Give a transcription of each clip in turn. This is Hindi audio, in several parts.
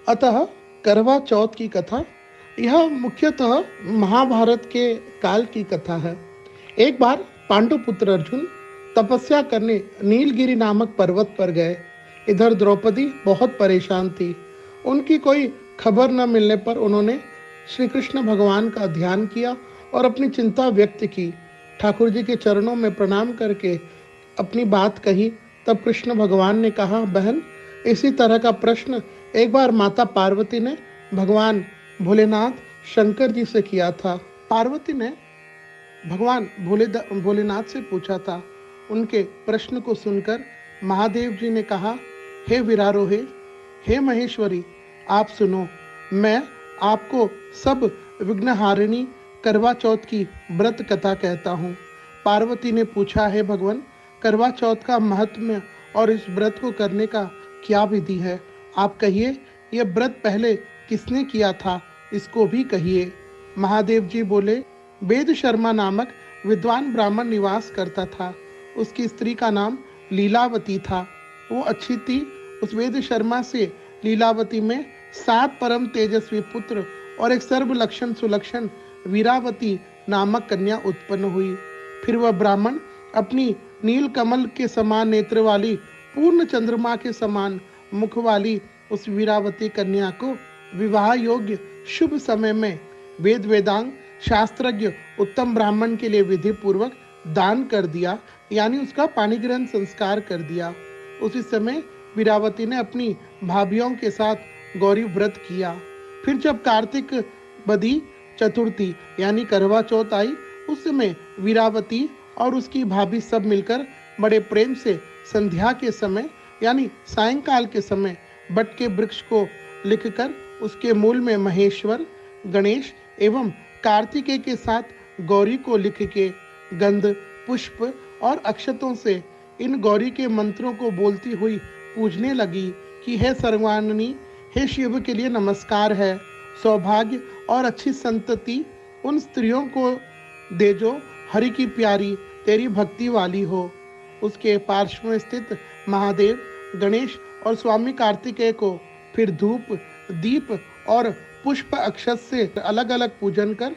अतः करवा चौथ की कथा यह मुख्यतः महाभारत के काल की कथा है। एक बार पांडुपुत्र अर्जुन तपस्या करने नीलगिरी नामक पर्वत पर गए। इधर द्रौपदी बहुत परेशान थी। उनकी कोई खबर न मिलने पर उन्होंने श्री कृष्ण भगवान का ध्यान किया और अपनी चिंता व्यक्त की। ठाकुर जी के चरणों में प्रणाम करके अपनी बात कही। तब कृष्ण भगवान ने कहा, बहन, इसी तरह का प्रश्न एक बार माता पार्वती ने भगवान भोलेनाथ शंकर जी से किया था। पार्वती ने भगवान भोलेनाथ से पूछा था। उनके प्रश्न को सुनकर महादेव जी ने कहा, हे विरारोहे, हे महेश्वरी, आप सुनो। मैं आपको सब विघ्नहारिणी करवा चौथ की व्रत कथा कहता हूँ। पार्वती ने पूछा, है भगवान, करवा चौथ का महत्व और इस व्रत को करने का क्या विधि है? आप कहिए, यह व्रत पहले किसने किया था, इसको भी कहिए। महादेव जी बोले, वेद शर्मा नामक विद्वान ब्राह्मण निवास करता था। उसकी स्त्री का नाम लीलावती था। वो अच्छी थी। उस वेद शर्मा से लीलावती में 7 परम तेजस्वी पुत्र और एक सर्वलक्षण सुलक्षण वीरावती नामक कन्या उत्पन्न हुई। फिर वह ब्राह्मण अपनी नील कमल के समान नेत्र वाली, पूर्ण चंद्रमा के समान मुख वाली उस वीरावती कन्या को विवाह योग्य शुभ समय में वेद वेदांग शास्त्रज्ञ उत्तम ब्राह्मण के लिए विधि पूर्वक दान कर दिया, यानी उसका पानी ग्रहण संस्कार कर दिया। उसी समय वीरावती ने अपनी भाभियों के साथ गौरी व्रत किया। फिर जब कार्तिक बदी चतुर्थी यानी करवा चौथ आई, उस समय वीरावती और उसकी भाभी सब मिलकर बड़े प्रेम से संध्या के समय यानी सायंकाल के समय बट के वृक्ष को लिखकर उसके मूल में महेश्वर, गणेश एवं कार्तिकेय के साथ गौरी को लिख के गंध, पुष्प और अक्षतों से इन गौरी के मंत्रों को बोलती हुई पूजने लगी कि हे सर्वांगिनी, हे शिव के लिए नमस्कार है। सौभाग्य और अच्छी संतति उन स्त्रियों को दे जो हरि की प्यारी, तेरी भक्ति वाली हो। उसके पार्श्व में स्थित महादेव, गणेश और स्वामी कार्तिकेय को फिर धूप, दीप और पुष्प अक्षत से अलग अलग पूजन कर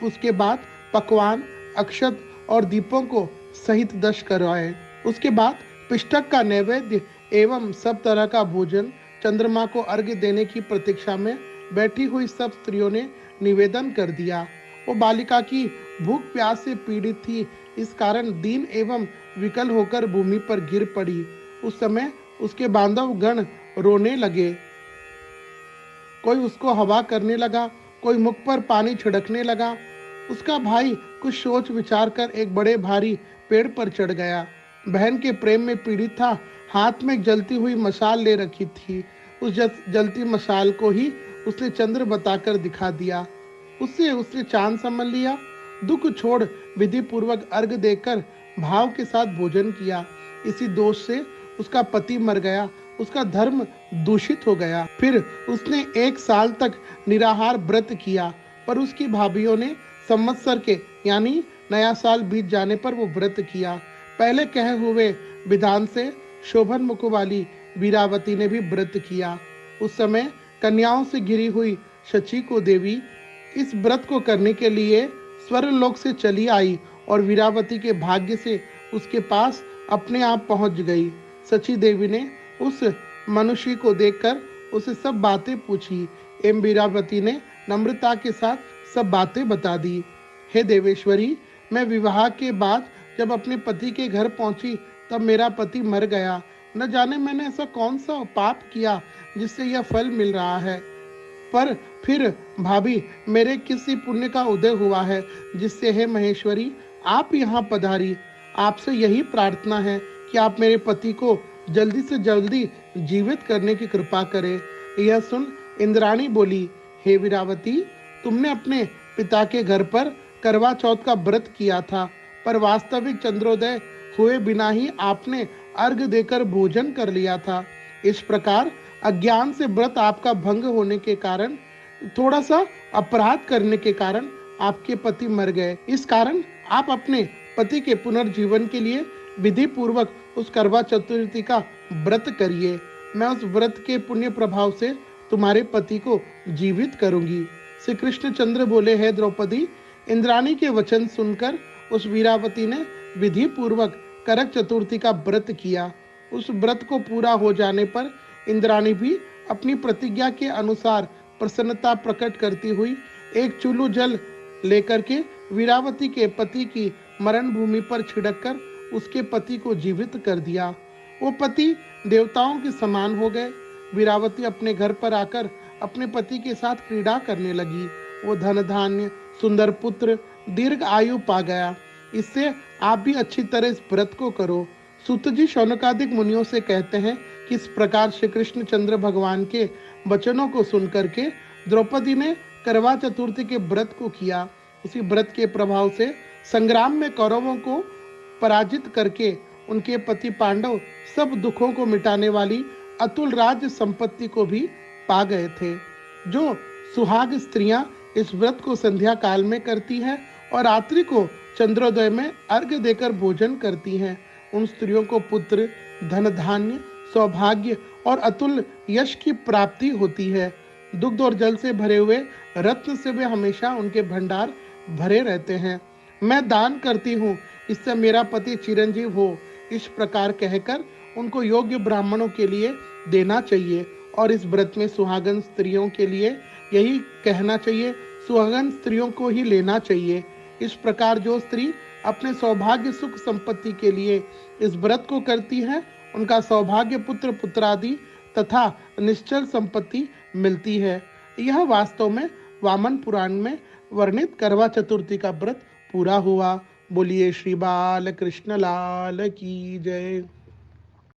उसके बाद पकवान, अक्षत और दीपों को सहित 10 करवाए। उसके बाद पिष्टक का नैवेद्य एवं सब तरह का भोजन चंद्रमा को अर्घ्य देने की प्रतीक्षा में बैठी हुई सब स्त्रियों ने निवेदन कर दिया। वो बालिका की भूख प्यास से पीड़ित थी, इस कारण दीन एवं विकल होकर भूमि पर गिर पड़ी। उस समय उसके बांधव गण रोने लगे। कोई उसको हवा करने लगा, कोई मुख पर पानी छिड़कने लगा। उसका भाई कुछ सोच विचार कर एक बड़े भारी पेड़ पर चढ़ गया। बहन के प्रेम में पीड़ित था। हाथ में एक जलती हुई मशाल ले रखी थी। उस जलती मशाल को ही उसने चंद्र बताकर दिखा दिया। उसने चांद समझ लिया। दुख छोड़ विधि पूर्वक अर्घ देकर भाव के साथ भोजन किया। इसी दोष से उसका पति मर गया। उसका धर्म दूषित हो गया। फिर उसने 1 साल तक निराहार व्रत किया, पर उसकी भाभियों ने संवत्सर के यानी नया साल बीत जाने पर वो व्रत किया। पहले कहे हुए विधान से शोभन मुख वाली वीरावती ने भी व्रत किया। उस समय कन्याओं से घिरी हुई शची को देवी इस व्रत को करने के लिए स्वर्गलोक से चली आई और वीरावती के भाग्य से उसके पास अपने आप पहुंच गई। सची देवी ने उस मनुष्य को देखकर उसे सब बातें पूछी एवं वीरावती ने नम्रता के साथ सब बातें बता दी। हे देवेश्वरी, मैं विवाह के बाद जब अपने पति के घर पहुंची तब मेरा पति मर गया। न जाने मैंने ऐसा कौन सा पाप किया जिससे यह फल मिल रहा है, पर फिर भाभी मेरे किसी पुण्य का उदय हुआ है जिससे हे महेश्वरी आप यहाँ पधारी। आपसे यही प्रार्थना है कि आप मेरे पति को जल्दी से जल्दी जीवित करने की कृपा करें। यह सुन इंद्राणी बोली, हे वीरावती, तुमने अपने पिता के घर पर करवा चौथ का व्रत किया था, पर वास्तविक चंद्रोदय हुए बिना ही आपने अर्घ देकर भोजन कर लिया था। इस प्रकार अज्ञान से व्रत आपका भंग होने के कारण, थोड़ा सा अपराध करने के कारण आपके पति मर गए। इस कारण आप अपने पति के पुनर्जीवन के लिए विधि पूर्वक उस करवा चतुर्थी का व्रत करिए। मैं उस व्रत के पुण्य प्रभाव से तुम्हारे पति को जीवित करूंगी। श्री कृष्णचंद्र बोले, है द्रौपदी, इंद्राणी के वचन सुनकर उस वीरावती ने विधि पूर्वक करक चतुर्थी का व्रत किया। उस व्रत को पूरा हो जाने पर इंद्राणी भी अपनी प्रतिज्ञा के अनुसार प्रसन्नता प्रकट करती हुई एक चुल्लू जल लेकर के वीरावती के पति की मरण भूमि पर छिड़ककर उसके पति को जीवित कर दिया। वो पति देवताओं के समान हो गए। वीरावती अपने घर पर आकर अपने पति के साथ क्रीड़ा करने लगी। वो धन धान्य, सुंदर पुत्र, दीर्घ आयु पा गया। इससे आप भी अच्छी तरह इस व्रत को करो। सूत जी शौनकादिक मुनियों से कहते हैं कि इस प्रकार श्री कृष्णचंद्र भगवान के वचनों को सुनकर के द्रौपदी ने करवा चतुर्थी के व्रत को किया। उसी व्रत के प्रभाव से संग्राम में कौरवों को पराजित करके उनके पति पांडव सब दुखों को मिटाने वाली अतुल राज्य संपत्ति को भी पा गए थे। जो सुहाग स्त्रियां इस व्रत को संध्या काल में करती हैं और रात्रि को चंद्रोदय में अर्घ्य देकर भोजन करती हैं, उन स्त्रियों को पुत्र, धन धान्य, सौभाग्य और अतुल यश की प्राप्ति होती है। दुग्ध और जल से भरे हुए रत्न से वे हमेशा उनके भंडार भरे रहते हैं। मैं दान करती हूँ, इससे मेरा पति चिरंजीव हो, इस प्रकार कहकर उनको योग्य ब्राह्मणों के लिए देना चाहिए। और इस व्रत में सुहागन स्त्रियों के लिए यही कहना चाहिए, सुहागन स्त्रियों को ही लेना चाहिए। इस प्रकार जो स्त्री अपने सौभाग्य सुख संपत्ति के लिए इस व्रत को करती है, उनका सौभाग्य पुत्र पुत्रादि तथा निश्चल संपत्ति मिलती है। यह वास्तव में वामन पुराण में वर्णित करवा चतुर्थी का व्रत पूरा हुआ। बोलिए श्री बाल कृष्ण लाल की जय।